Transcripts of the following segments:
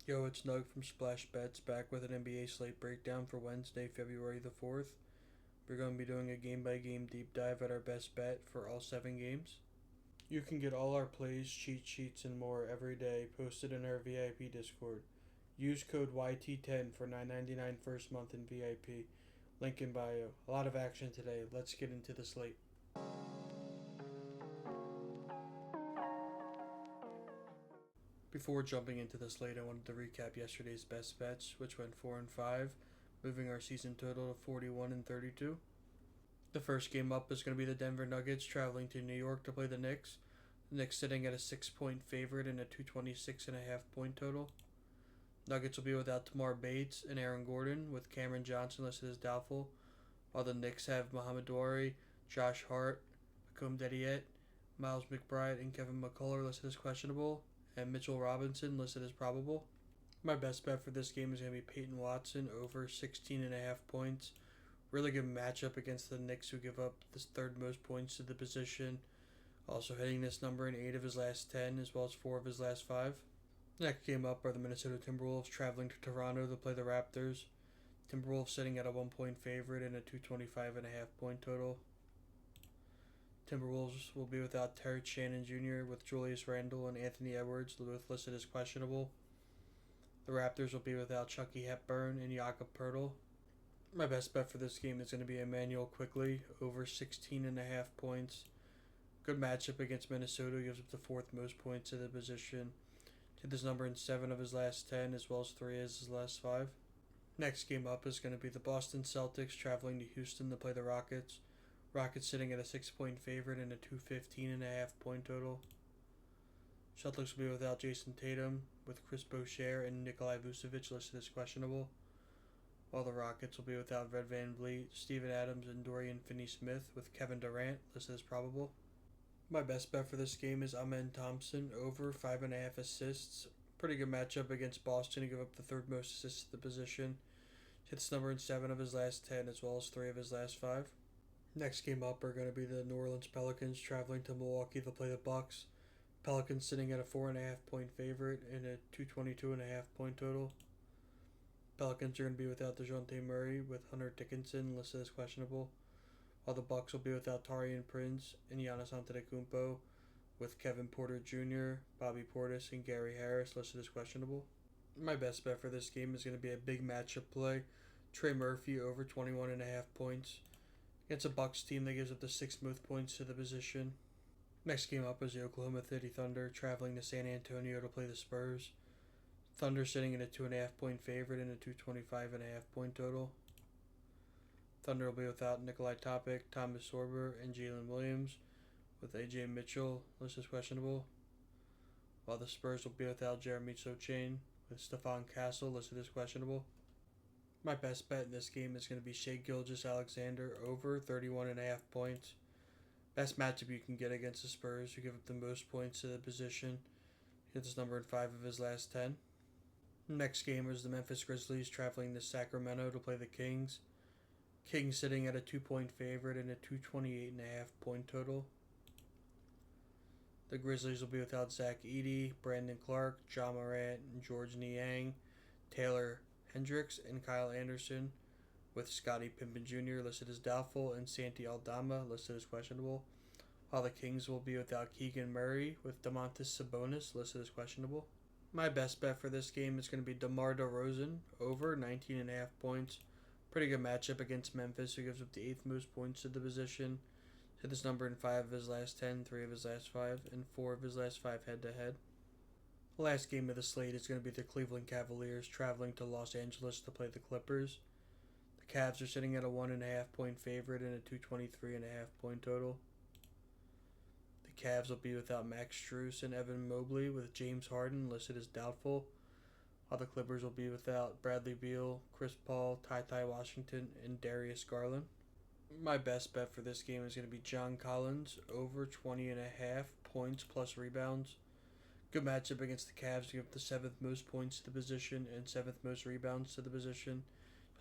Yo, it's Nug from SLATE back with an NBA slate breakdown for Wednesday, February the 4th. We're going to be doing a game-by-game deep dive at our best bet for all 7 games. You can get all our plays, cheat sheets, and more every day posted in our VIP Discord. Use code YT10 for $9.99 first month in VIP. Link in bio. A lot of action today. Let's get into the slate. Before jumping into the slate, I wanted to recap yesterday's best bets, which went 4 and 5, moving our season total to 41 and 32. The first game up is going to be the Denver Nuggets traveling to New York to play the Knicks. The Knicks sitting at a 6-point favorite and a 226.5 point total. Nuggets will be without Tamar Bates and Aaron Gordon, with Cameron Johnson listed as doubtful, while the Knicks have Mohamed Dwari, Josh Hart, Hakeem Dediet, Miles McBride, and Kevin McCullough listed as questionable, and Mitchell Robinson listed as probable. My best bet for this game is going to be Peyton Watson over 16.5 points. Really good matchup against the Knicks, who give up the third most points to the position. Also hitting this number in 8 of his last 10, as well as 4 of his last 5. Next game up are the Minnesota Timberwolves traveling to Toronto to play the Raptors. Timberwolves sitting at a 1-point favorite and a 225.5 point total. Timberwolves will be without Terrence Shannon Jr., with Julius Randle and Anthony Edwards both listed as questionable. The Raptors will be without Chucky Hepburn and Jakob Poeltl. My best bet for this game is going to be Emmanuel Quickley over 16.5 points. Good matchup against Minnesota, who gives up the 4th most points to the position. Hit this number in 7 of his last 10, as well as 3 of his last 5. Next game up is going to be the Boston Celtics traveling to Houston to play the Rockets. Rockets sitting at a 6-point favorite and a 215.5 point total. Celtics will be without Jason Tatum, with Chris Boucher and Nikolai Vucevic listed as questionable, while the Rockets will be without Red VanVleet, Steven Adams, and Dorian Finney-Smith, with Kevin Durant listed as probable. My best bet for this game is Amen Thompson over 5.5 assists. Pretty good matchup against Boston, who give up the 3rd most assists to the position. Hits number in 7 of his last 10, as well as 3 of his last 5. Next game up are going to be the New Orleans Pelicans traveling to Milwaukee to play the Bucks. Pelicans sitting at a 4.5 point favorite and a 222.5 point total. Pelicans are going to be without DeJounte Murray, with Hunter Dickinson listed as questionable, while the Bucks will be without Taurean Prince and Giannis Antetokounmpo, with Kevin Porter Jr., Bobby Portis, and Gary Harris listed as questionable. My best bet for this game is going to be a big matchup play. Trey Murphy over 21.5 points. Against a Bucks team that gives up the 6th most points to the position. Next game up is the Oklahoma City Thunder traveling to San Antonio to play the Spurs. Thunder sitting at a 2.5 point favorite and a 225.5 point total. Thunder will be without Nikolai Topic, Thomas Sorber, and Jalen Williams, with AJ Mitchell listed as questionable, while the Spurs will be without Jeremy Sochan, with Stephon Castle listed as questionable. My best bet in this game is going to be Shai Gilgeous-Alexander over 31.5 points. Best matchup you can get against the Spurs, who give up the most points to the position. Hit this number in 5 of his last 10. Next game is the Memphis Grizzlies traveling to Sacramento to play the Kings. Kings sitting at a 2-point favorite and a 228.5 point total. The Grizzlies will be without Zach Edey, Brandon Clark, Ja Morant, and George Niang, Taylor Hendricks, and Kyle Anderson, with Scottie Pippen Jr. listed as doubtful and Santi Aldama listed as questionable, while the Kings will be without Keegan Murray, with Domantas Sabonis listed as questionable. My best bet for this game is going to be DeMar DeRozan over 19.5 points. Pretty good matchup against Memphis, who gives up the 8th most points to the position. Hit this number in 5 of his last 10, 3 of his last 5, and 4 of his last 5 head-to-head. The last game of the slate is going to be the Cleveland Cavaliers traveling to Los Angeles to play the Clippers. The Cavs are sitting at a 1.5 point favorite and a 223.5 point total. The Cavs will be without Max Strus and Evan Mobley, with James Harden listed as doubtful, while the Clippers will be without Bradley Beal, Chris Paul, Ty Washington, and Darius Garland. My best bet for this game is going to be John Collins over 20.5 points plus rebounds. Good matchup against the Cavs, who give up the 7th most points to the position and 7th most rebounds to the position.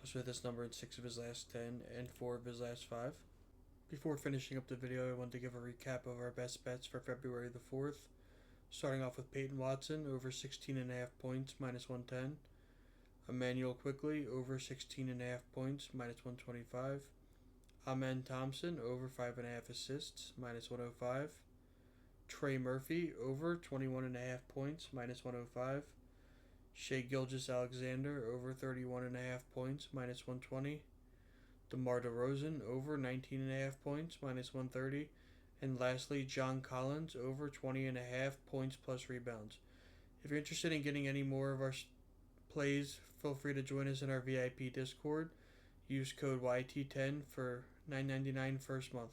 Also with this number in 6 of his last 10 and 4 of his last 5. Before finishing up the video, I wanted to give a recap of our best bets for February the 4th. Starting off with Peyton Watson, over 16.5 points, minus 110. Emmanuel Quickly, over 16.5 points, minus 125. Amen Thompson, over 5.5 assists, minus 105. Trey Murphy, over 21.5 points, minus 105. Shea Gilgeous-Alexander, over 31.5 points, minus 120. DeMar DeRozan, over 19.5 points, minus 130. And lastly, John Collins, over 20.5 points plus rebounds. If you're interested in getting any more of our plays, feel free to join us in our VIP Discord. Use code YT10 for $9.99 first month.